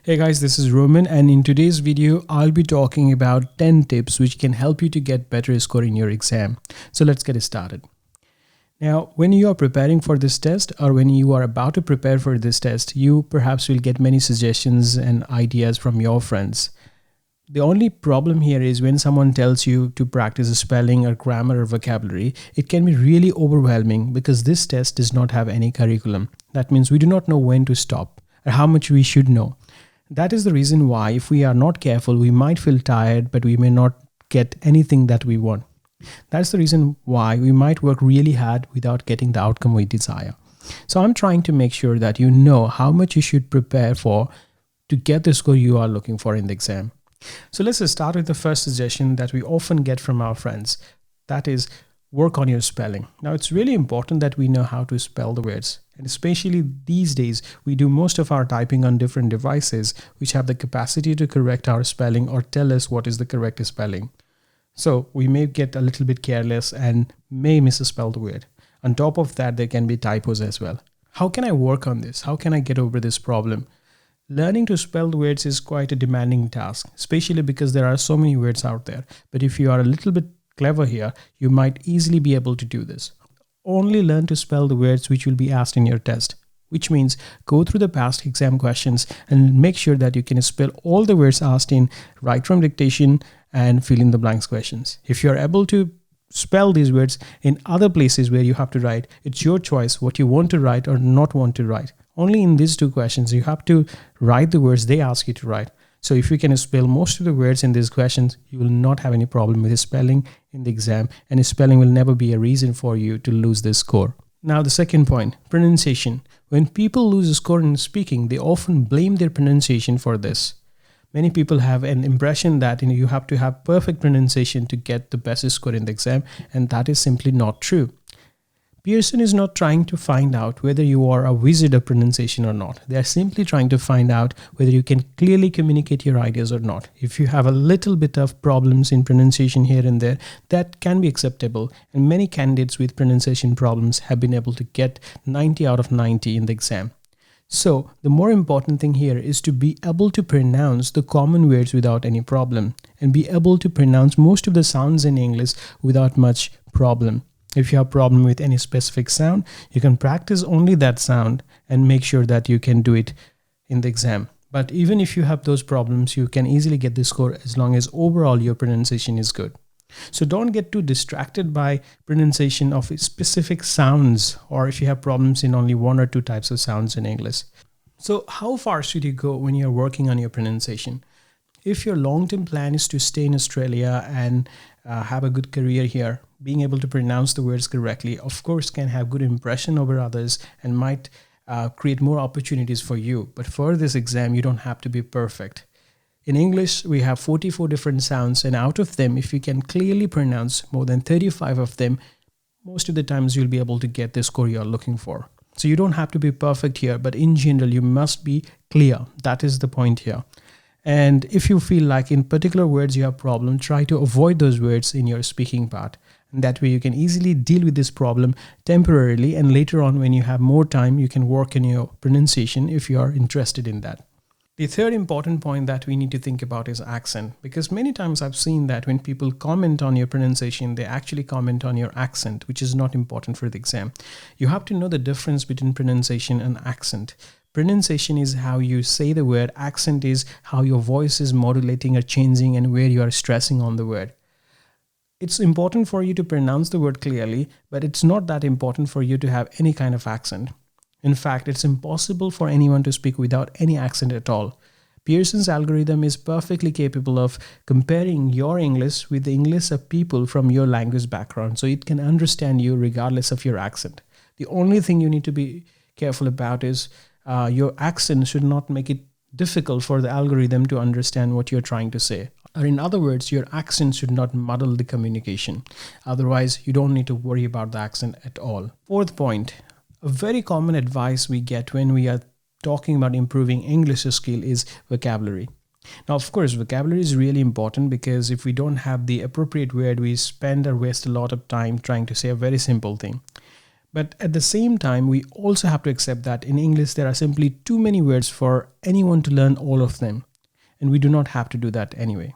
Hey guys, this is Roman, and in today's video, I'll be talking about 10 tips which can help you to get better score in your exam. So let's get started. Now, when you are preparing for this test or when you are about to prepare for this test, you perhaps will get many suggestions and ideas from your friends. The only problem here is when someone tells you to practice a spelling or grammar or vocabulary, it can be really overwhelming because this test does not have any curriculum. That means we do not know when to stop or how much we should know. That is the reason why if we are not careful, we might feel tired, but we may not get anything that we want. That's the reason why we might work really hard without getting the outcome we desire. So I'm trying to make sure that you know how much you should prepare for to get the score you are looking for in the exam. So let's start with the first suggestion that we often get from our friends. That is, work on your spelling. Now, it's really important that we know how to spell the words. And especially these days, we do most of our typing on different devices which have the capacity to correct our spelling or tell us what is the correct spelling. So we may get a little bit careless and may misspell the word. On top of that, there can be typos as well. How can I work on this? How can I get over this problem? Learning to spell the words is quite a demanding task, especially because there are so many words out there. But if you are a little bit clever here, you might easily be able to do this. Only learn to spell the words which will be asked in your test, which means go through the past exam questions and make sure that you can spell all the words asked in right from dictation and fill in the blanks questions. If you're able to spell these words in other places where you have to write, it's your choice what you want to write or not want to write. Only in these two questions, you have to write the words they ask you to write. So if you can spell most of the words in these questions, you will not have any problem with spelling in the exam, and spelling will never be a reason for you to lose this score. Now, the second point, pronunciation. When people lose a score in speaking, they often blame their pronunciation for this. Many people have an impression that you have to have perfect pronunciation to get the best score in the exam, and that is simply not true. Pearson is not trying to find out whether you are a wizard of pronunciation or not. They are simply trying to find out whether you can clearly communicate your ideas or not. If you have a little bit of problems in pronunciation here and there, that can be acceptable. And many candidates with pronunciation problems have been able to get 90 out of 90 in the exam. So the more important thing here is to be able to pronounce the common words without any problem and be able to pronounce most of the sounds in English without much problem. If you have a problem with any specific sound, you can practice only that sound and make sure that you can do it in the exam. But even if you have those problems, you can easily get the score as long as overall your pronunciation is good. So don't get too distracted by pronunciation of specific sounds, or if you have problems in only one or two types of sounds in English. So how far should you go when you're working on your pronunciation? If your long-term plan is to stay in Australia and have a good career here, being able to pronounce the words correctly, of course, can have good impression over others and might create more opportunities for you. But for this exam, you don't have to be perfect. In English, we have 44 different sounds, and out of them, if you can clearly pronounce more than 35 of them, most of the times you'll be able to get the score you're looking for. So you don't have to be perfect here, but in general, you must be clear. That is the point here. And if you feel like in particular words you have problem, try to avoid those words in your speaking part. And that way you can easily deal with this problem temporarily, and later on when you have more time, you can work on your pronunciation if you are interested in that. The third important point that we need to think about is accent, because many times I've seen that when people comment on your pronunciation, they actually comment on your accent, which is not important for the exam. You have to know the difference between pronunciation and accent. Pronunciation is how you say the word. Accent is how your voice is modulating or changing and where you are stressing on the word. It's important for you to pronounce the word clearly, but it's not that important for you to have any kind of accent. In fact, it's impossible for anyone to speak without any accent at all. Pearson's algorithm is perfectly capable of comparing your English with the English of people from your language background, so it can understand you regardless of your accent. The only thing you need to be careful about is your accent should not make it difficult for the algorithm to understand what you're trying to say. Or in other words, your accent should not muddle the communication. Otherwise, you don't need to worry about the accent at all. Fourth point, a very common advice we get when we are talking about improving English skill is vocabulary. Now, of course, vocabulary is really important because if we don't have the appropriate word, we spend or waste a lot of time trying to say a very simple thing. But at the same time, we also have to accept that in English, there are simply too many words for anyone to learn all of them. And we do not have to do that anyway.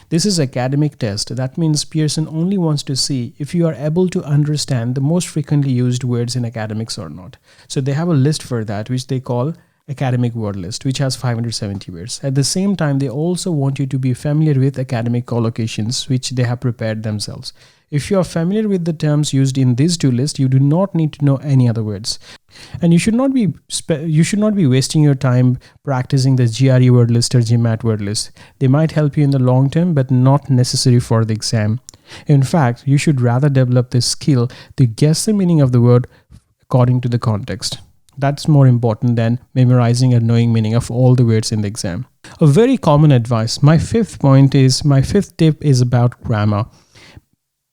This is academic test. That means Pearson only wants to see if you are able to understand the most frequently used words in academics or not. So they have a list for that, which they call academic word list, which has 570 words. At the same time, they also want you to be familiar with academic collocations, which they have prepared themselves. If you are familiar with the terms used in these two lists, you do not need to know any other words. And you should not be wasting your time practicing the GRE word list or GMAT word list. They might help you in the long term, but not necessary for the exam. In fact, you should rather develop this skill to guess the meaning of the word according to the context. That's more important than memorizing or knowing meaning of all the words in the exam. A very common advice. My fifth tip is about grammar.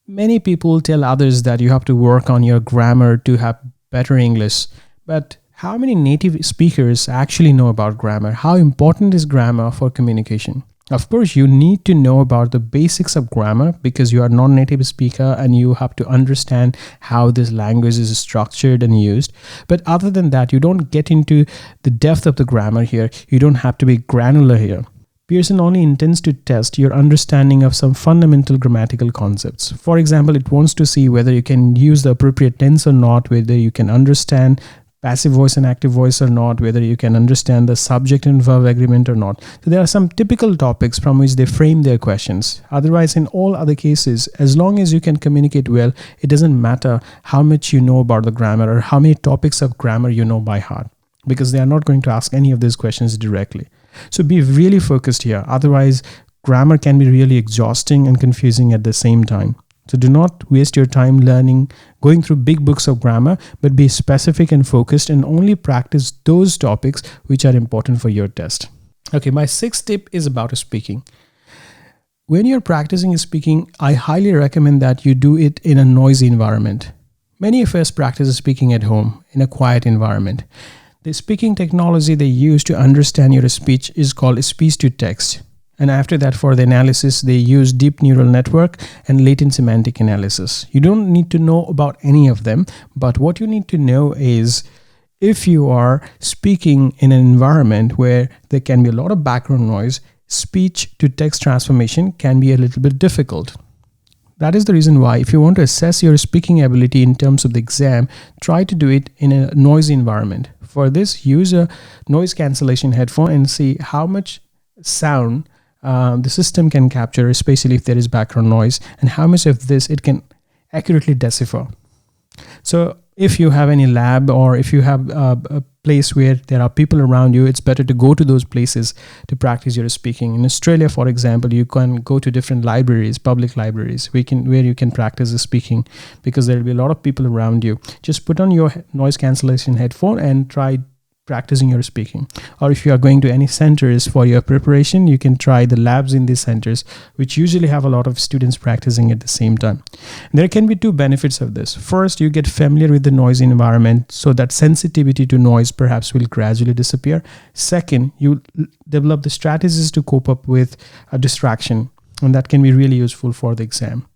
Many people tell others that you have to work on your grammar to have better English. But how many native speakers actually know about grammar? How important is grammar for communication? Of course, you need to know about the basics of grammar because you are non-native speaker and you have to understand how this language is structured and used. But other than that, you don't get into the depth of the grammar here. You don't have to be granular here. Pearson only intends to test your understanding of some fundamental grammatical concepts. For example, it wants to see whether you can use the appropriate tense or not, whether you can understand passive voice and active voice or not, whether you can understand the subject and verb agreement or not. So there are some typical topics from which they frame their questions. Otherwise, in all other cases, as long as you can communicate well, it doesn't matter how much you know about the grammar or how many topics of grammar you know by heart, because they are not going to ask any of these questions directly. So be really focused here. Otherwise, grammar can be really exhausting and confusing at the same time. So do not waste your time going through big books of grammar, but be specific and focused and only practice those topics which are important for your test. Okay, my sixth tip is about speaking. When you're practicing speaking, I highly recommend that you do it in a noisy environment. Many of us practice speaking at home in a quiet environment. The speaking technology they use to understand your speech is called speech to text. And after that, for the analysis, they use deep neural network and latent semantic analysis. You don't need to know about any of them, but what you need to know is if you are speaking in an environment where there can be a lot of background noise, speech to text transformation can be a little bit difficult. That is the reason why if you want to assess your speaking ability in terms of the exam, try to do it in a noisy environment. For this, use a noise cancellation headphone and see how much sound the system can capture, especially if there is background noise, and how much of this it can accurately decipher. So if you have any lab or if you have a place where there are people around you, it's better to go to those places to practice your speaking. In Australia, for example, you can go to different libraries, public libraries, where you can practice the speaking because there will be a lot of people around you. Just put on your noise cancellation headphone and try practicing your speaking. Or if you are going to any centers for your preparation, you can try the labs in these centers, which usually have a lot of students practicing at the same time. There can be two benefits of this. First, you get familiar with the noisy environment, so that sensitivity to noise perhaps will gradually disappear. Second, you develop the strategies to cope up with a distraction, and that can be really useful for the exam.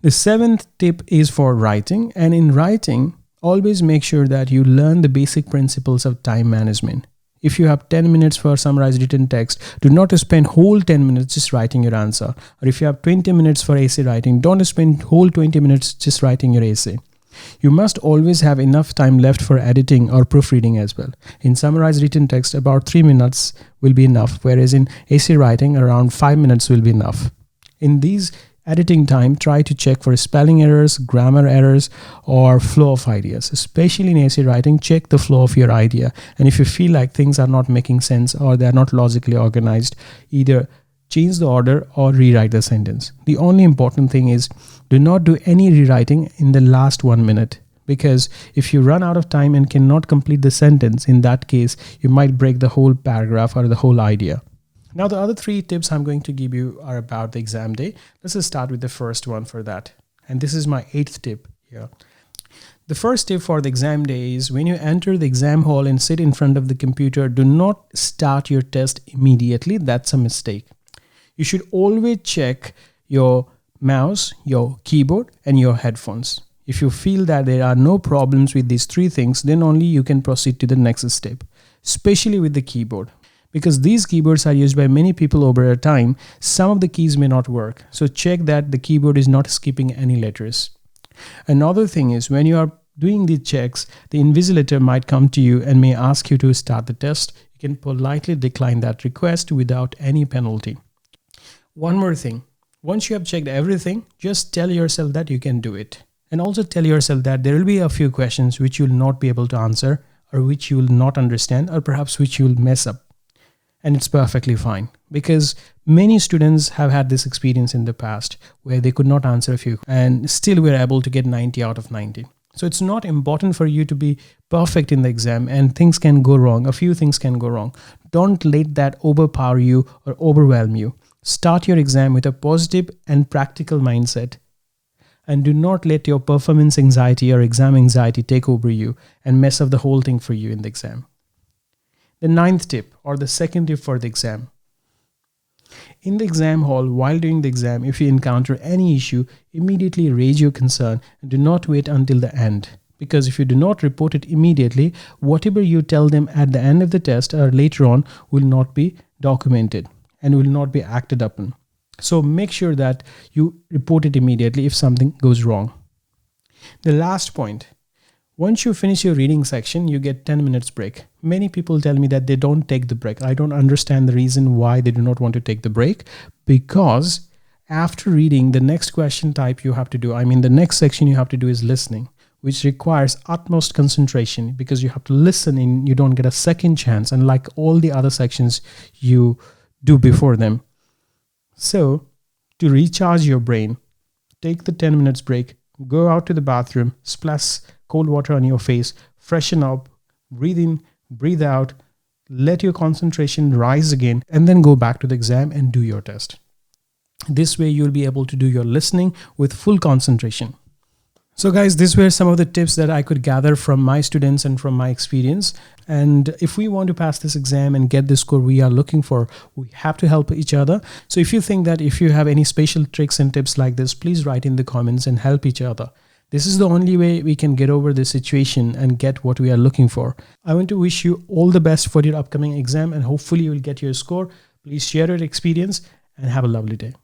The seventh tip is for writing, and in writing, always make sure that you learn the basic principles of time management. If you have 10 minutes for summarized written text, do not spend whole 10 minutes just writing your answer. Or if you have 20 minutes for essay writing, don't spend whole 20 minutes just writing your essay. You must always have enough time left for editing or proofreading as well. In summarized written text, about 3 minutes will be enough, whereas in essay writing, around 5 minutes will be enough. In these editing time, try to check for spelling errors, grammar errors, or flow of ideas. Especially in essay writing, check the flow of your idea. And if you feel like things are not making sense or they are not logically organized, either change the order or rewrite the sentence. The only important thing is do not do any rewriting in the last 1 minute, because if you run out of time and cannot complete the sentence, in that case, you might break the whole paragraph or the whole idea. Now, the other 3 tips I'm going to give you are about the exam day. Let's just start with the first one for that. And this is my 8th tip here. The first tip for the exam day is when you enter the exam hall and sit in front of the computer, do not start your test immediately. That's a mistake. You should always check your mouse, your keyboard, and your headphones. If you feel that there are no problems with these three things, then only you can proceed to the next step, especially with the keyboard. Because these keyboards are used by many people over a time, some of the keys may not work. So check that the keyboard is not skipping any letters. Another thing is, when you are doing the checks, the invigilator might come to you and may ask you to start the test. You can politely decline that request without any penalty. One more thing, once you have checked everything, just tell yourself that you can do it. And also tell yourself that there will be a few questions which you will not be able to answer, or which you will not understand, or perhaps which you will mess up. And it's perfectly fine, because many students have had this experience in the past where they could not answer a few and still were able to get 90 out of 90. So it's not important for you to be perfect in the exam, and things can go wrong. A few things can go wrong. Don't let that overpower you or overwhelm you. Start your exam with a positive and practical mindset. And do not let your performance anxiety or exam anxiety take over you and mess up the whole thing for you in the exam. The 9th tip, or the second tip for the exam. In the exam hall, while doing the exam, if you encounter any issue, immediately raise your concern and do not wait until the end. Because if you do not report it immediately, whatever you tell them at the end of the test or later on will not be documented and will not be acted upon. So make sure that you report it immediately if something goes wrong. The last point. Once you finish your reading section, you get 10 minutes break. Many people tell me that they don't take the break. I don't understand the reason why they do not want to take the break, because after reading, the next question type you have to do, the next section you have to do is listening, which requires utmost concentration, because you have to listen and you don't get a second chance, unlike all the other sections you do before them. So to recharge your brain, take the 10 minutes break, go out to the bathroom, splash cold water on your face, freshen up, breathe in, breathe out, let your concentration rise again, and then go back to the exam and do your test. This way you'll be able to do your listening with full concentration. So guys, these were some of the tips that I could gather from my students and from my experience. And if we want to pass this exam and get the score we are looking for, we have to help each other. So if you think that if you have any special tricks and tips like this, please write in the comments and help each other. This is the only way we can get over this situation and get what we are looking for. I want to wish you all the best for your upcoming exam, and hopefully you will get your score. Please share your experience and have a lovely day.